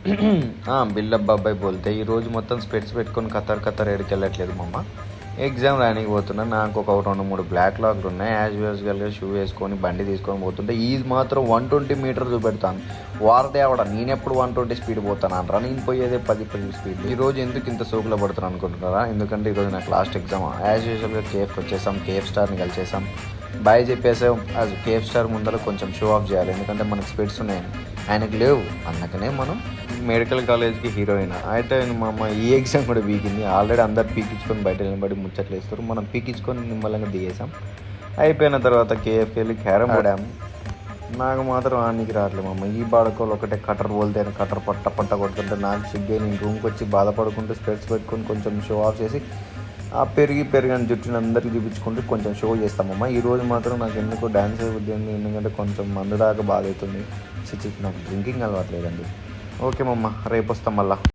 Buildup బాబాయ్ బోల్తే ఈరోజు మొత్తం స్పెట్స్ పెట్టుకొని కత్తర్ ఏడికి వెళ్ళట్లేదు మమ్మ. ఎగ్జామ్ రానికి పోతున్నా. నాకు ఒక 2-3 బ్లాక్ లాక్లు ఉన్నాయి. యాజ్ యూజువల్గా షూ వేసుకొని బండి తీసుకొని పోతుంటే ఈజ్ మాత్రం 120 మీటర్ చూపెడతాను. వారదేవడ నేనెప్పుడు 120 స్పీడ్ పోతాను అనరా, నేను పోయేదే 10 స్పీడ్. ఈరోజు ఎందుకు ఇంత సోకులో పడుతున్నాను అనుకుంటున్నారా? ఎందుకంటే ఈరోజు నాకు లాస్ట్ ఎగ్జామ్. యాజ్ యూజువల్గా కేఎఫ్కి వచ్చేసాం, కేఎఫ్ స్టార్ని కలిసేసాం, బాయ్ చెప్పేసాం. అది కేఎఫ్ స్టార్ ముందర కొంచెం షో ఆఫ్ చేయాలి, ఎందుకంటే మనకు స్పెట్స్ ఉన్నాయని. ఆయనకు లేవు, అందుకనే మనం మెడికల్ కాలేజ్కి హీరోయిన్ అయితే మా అమ్మ ఈ ఎగ్జామ్ కూడా పీకింది. ఆల్రెడీ అందరు పీకించుకొని బయట నిలబడి ముచ్చట్లు వేస్తారు, మనం పీకించుకొని నిమ్మలంగా దిగేసాం. అయిపోయిన తర్వాత కేఎఫ్ వెళ్ళి క్యారమ్ ఆడాము. నాకు మాత్రం ఆనికి రావట్లేదు అమ్మ. ఈ బాడుకోలు ఒకటే కటర్ పోలితే కటర్ పట్ట కొడుతుంటే నాకు సిగ్గే. నేను రూమ్కి వచ్చి బాధపడుకుంటూ స్పెట్స్ పెట్టుకొని కొంచెం షో ఆఫ్ చేసి ఆ పెరిగిన జుట్టుని అందరికీ చూపించుకుంటూ కొంచెం షో చేస్తామమ్మ. ఈరోజు మాత్రం నాకు ఎందుకో డ్యాన్స్ అయిపోతుంది, ఎందుకంటే కొంచెం మందు దాకా బాధ అవుతుంది. చిచి నాకు డ్రింకింగ్ అలవాట్లేదండి. ఓకే మమ్మ, రేపు వస్తాం మళ్ళీ.